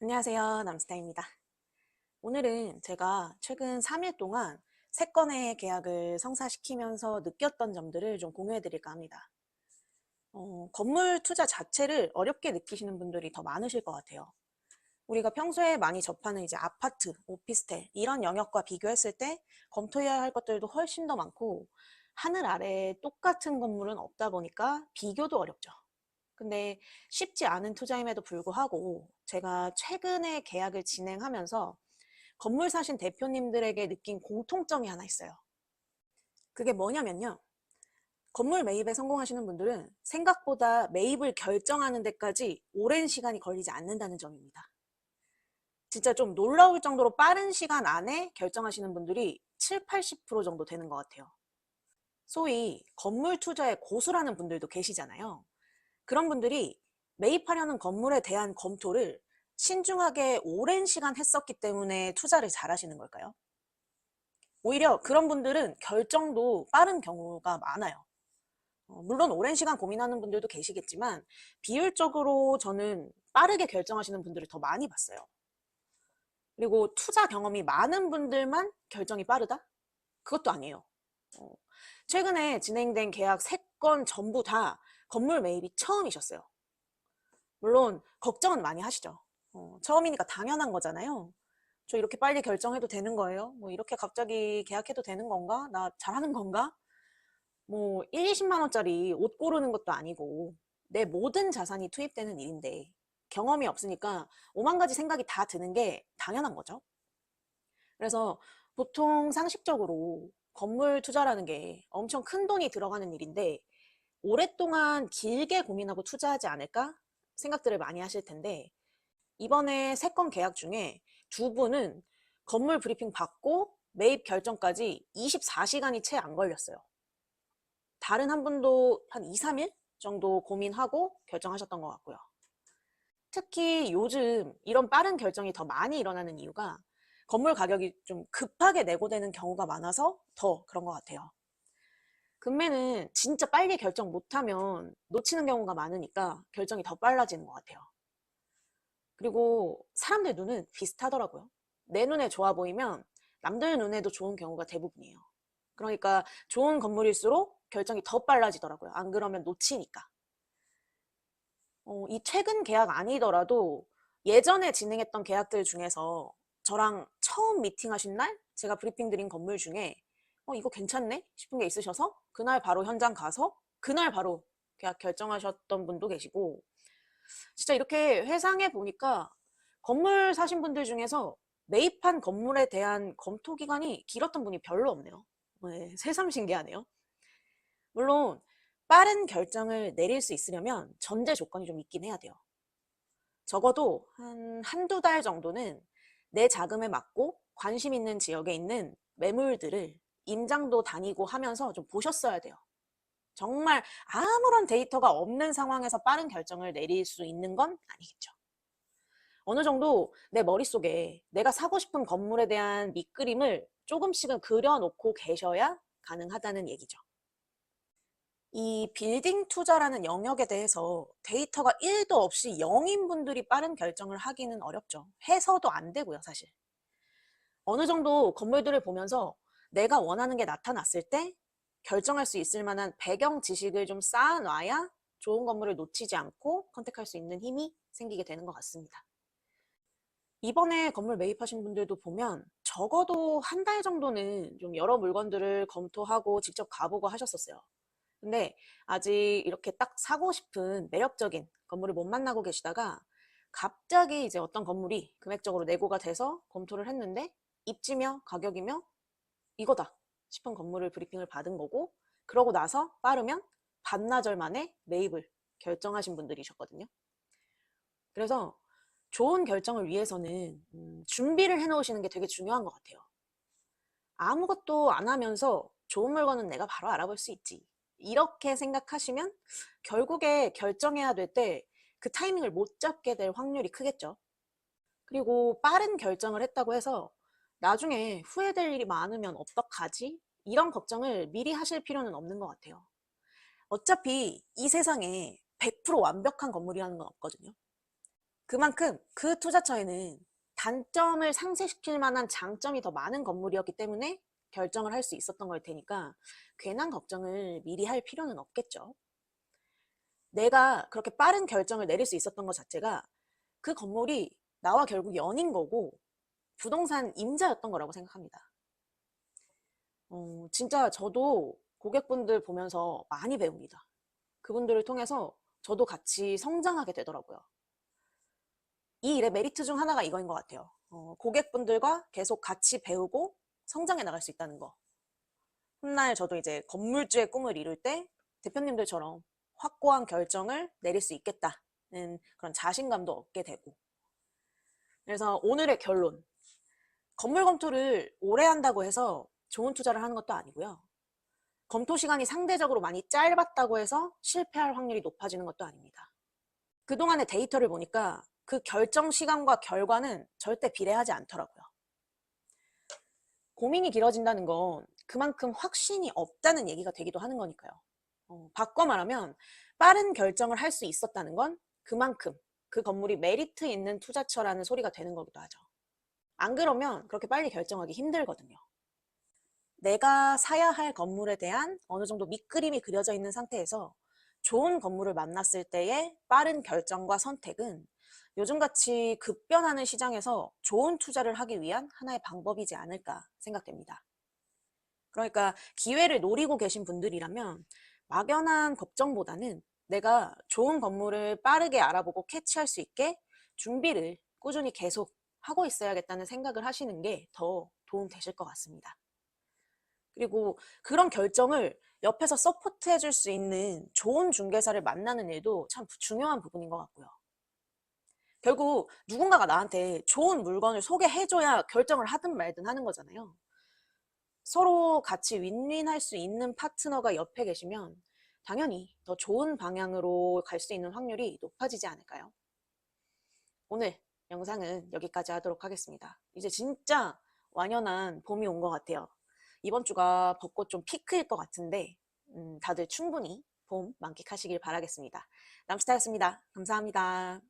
안녕하세요. 남스타입니다. 오늘은 제가 최근 3일 동안 3건의 계약을 성사시키면서 느꼈던 점들을 좀 공유해 드릴까 합니다. 건물 투자 자체를 어렵게 느끼시는 분들이 더 많으실 것 같아요. 우리가 평소에 많이 접하는 이제 아파트, 오피스텔 이런 영역과 비교했을 때 검토해야 할 것들도 훨씬 더 많고 하늘 아래에 똑같은 건물은 없다 보니까 비교도 어렵죠. 근데 쉽지 않은 투자임에도 불구하고 제가 최근에 계약을 진행하면서 건물 사신 대표님들에게 느낀 공통점이 하나 있어요. 그게 뭐냐면요. 건물 매입에 성공하시는 분들은 생각보다 매입을 결정하는 데까지 오랜 시간이 걸리지 않는다는 점입니다. 진짜 좀 놀라울 정도로 빠른 시간 안에 결정하시는 분들이 7, 80% 정도 되는 것 같아요. 소위 건물 투자의 고수라는 분들도 계시잖아요. 그런 분들이 매입하려는 건물에 대한 검토를 신중하게 오랜 시간 했었기 때문에 투자를 잘 하시는 걸까요? 오히려 그런 분들은 결정도 빠른 경우가 많아요. 물론 오랜 시간 고민하는 분들도 계시겠지만 비율적으로 저는 빠르게 결정하시는 분들을 더 많이 봤어요. 그리고 투자 경험이 많은 분들만 결정이 빠르다? 그것도 아니에요. 어, 최근에 진행된 계약 3건 전부 다 건물 매입이 처음이셨어요. 물론 걱정은 많이 하시죠. 처음이니까 당연한 거잖아요. 저 이렇게 빨리 결정해도 되는 거예요? 뭐 이렇게 갑자기 계약해도 되는 건가? 나 잘하는 건가? 뭐 1, 20만 원짜리 옷 고르는 것도 아니고 내 모든 자산이 투입되는 일인데 경험이 없으니까 오만 가지 생각이 다 드는 게 당연한 거죠. 그래서 보통 상식적으로 건물 투자라는 게 엄청 큰 돈이 들어가는 일인데 오랫동안 길게 고민하고 투자하지 않을까 생각들을 많이 하실 텐데 이번에 3건 계약 중에 2분은 건물 브리핑 받고 매입 결정까지 24시간이 채 안 걸렸어요. 다른 한 분도 한 2, 3일 정도 고민하고 결정하셨던 것 같고요. 특히 요즘 이런 빠른 결정이 더 많이 일어나는 이유가 건물 가격이 좀 급하게 내고되는 경우가 많아서 더 그런 것 같아요. 금매는 진짜 빨리 결정 못하면 놓치는 경우가 많으니까 결정이 더 빨라지는 것 같아요. 그리고 사람들 눈은 비슷하더라고요. 내 눈에 좋아 보이면 남들 눈에도 좋은 경우가 대부분이에요. 그러니까 좋은 건물일수록 결정이 더 빨라지더라고요. 안 그러면 놓치니까. 이 최근 계약 아니더라도 예전에 진행했던 계약들 중에서 저랑 처음 미팅하신 날 제가 브리핑 드린 건물 중에 이거 괜찮네 싶은 게 있으셔서 그날 바로 현장 가서 그날 바로 계약 결정하셨던 분도 계시고 진짜 이렇게 회상해 보니까 건물 사신 분들 중에서 매입한 건물에 대한 검토 기간이 길었던 분이 별로 없네요. 네, 새삼 신기하네요. 물론 빠른 결정을 내릴 수 있으려면 전제 조건이 좀 있긴 해야 돼요. 적어도 한두 달 정도는 내 자금에 맞고 관심 있는 지역에 있는 매물들을 임장도 다니고 하면서 좀 보셨어야 돼요. 정말 아무런 데이터가 없는 상황에서 빠른 결정을 내릴 수 있는 건 아니겠죠. 어느 정도 내 머릿속에 내가 사고 싶은 건물에 대한 밑그림을 조금씩은 그려놓고 계셔야 가능하다는 얘기죠. 이 빌딩 투자라는 영역에 대해서 데이터가 1도 없이 영인분들이 빠른 결정을 하기는 어렵죠. 해서도 안 되고요, 사실. 어느 정도 건물들을 보면서 내가 원하는 게 나타났을 때 결정할 수 있을 만한 배경 지식을 좀 쌓아놔야 좋은 건물을 놓치지 않고 선택할 수 있는 힘이 생기게 되는 것 같습니다. 이번에 건물 매입하신 분들도 보면 적어도 한 달 정도는 좀 여러 물건들을 검토하고 직접 가보고 하셨었어요. 근데 아직 이렇게 딱 사고 싶은 매력적인 건물을 못 만나고 계시다가 갑자기 이제 어떤 건물이 금액적으로 내고가 돼서 검토를 했는데 입지며 가격이며 이거다 싶은 건물을 브리핑을 받은 거고 그러고 나서 빠르면 반나절 만에 매입을 결정하신 분들이셨거든요. 그래서 좋은 결정을 위해서는 준비를 해놓으시는 게 되게 중요한 것 같아요. 아무것도 안 하면서 좋은 물건은 내가 바로 알아볼 수 있지. 이렇게 생각하시면 결국에 결정해야 될 때 그 타이밍을 못 잡게 될 확률이 크겠죠. 그리고 빠른 결정을 했다고 해서 나중에 후회될 일이 많으면 어떡하지? 이런 걱정을 미리 하실 필요는 없는 것 같아요. 어차피 이 세상에 100% 완벽한 건물이라는 건 없거든요. 그만큼 그 투자처에는 단점을 상쇄시킬 만한 장점이 더 많은 건물이었기 때문에 결정을 할 수 있었던 걸 테니까 괜한 걱정을 미리 할 필요는 없겠죠. 내가 그렇게 빠른 결정을 내릴 수 있었던 것 자체가 그 건물이 나와 결국 연인 거고 부동산 임자였던 거라고 생각합니다. 진짜 저도 고객분들 보면서 많이 배웁니다. 그분들을 통해서 저도 같이 성장하게 되더라고요. 이 일의 메리트 중 하나가 이거인 것 같아요. 고객분들과 계속 같이 배우고 성장해 나갈 수 있다는 거. 훗날 저도 이제 건물주의 꿈을 이룰 때 대표님들처럼 확고한 결정을 내릴 수 있겠다는 그런 자신감도 얻게 되고. 그래서 오늘의 결론. 건물 검토를 오래 한다고 해서 좋은 투자를 하는 것도 아니고요. 검토 시간이 상대적으로 많이 짧았다고 해서 실패할 확률이 높아지는 것도 아닙니다. 그동안의 데이터를 보니까 그 결정 시간과 결과는 절대 비례하지 않더라고요. 고민이 길어진다는 건 그만큼 확신이 없다는 얘기가 되기도 하는 거니까요. 바꿔 말하면 빠른 결정을 할 수 있었다는 건 그만큼 그 건물이 메리트 있는 투자처라는 소리가 되는 거기도 하죠. 안 그러면 그렇게 빨리 결정하기 힘들거든요. 내가 사야 할 건물에 대한 어느 정도 밑그림이 그려져 있는 상태에서 좋은 건물을 만났을 때의 빠른 결정과 선택은 요즘같이 급변하는 시장에서 좋은 투자를 하기 위한 하나의 방법이지 않을까 생각됩니다. 그러니까 기회를 노리고 계신 분들이라면 막연한 걱정보다는 내가 좋은 건물을 빠르게 알아보고 캐치할 수 있게 준비를 꾸준히 계속 하고 있어야겠다는 생각을 하시는 게 더 도움 되실 것 같습니다. 그리고 그런 결정을 옆에서 서포트 해줄 수 있는 좋은 중개사를 만나는 일도 참 중요한 부분인 것 같고요. 결국 누군가가 나한테 좋은 물건을 소개해줘야 결정을 하든 말든 하는 거잖아요. 서로 같이 윈윈할 수 있는 파트너가 옆에 계시면 당연히 더 좋은 방향으로 갈 수 있는 확률이 높아지지 않을까요? 오늘 영상은 여기까지 하도록 하겠습니다. 이제 진짜 완연한 봄이 온 것 같아요. 이번 주가 벚꽃 좀 피크일 것 같은데 다들 충분히 봄 만끽하시길 바라겠습니다. 남스타였습니다. 감사합니다.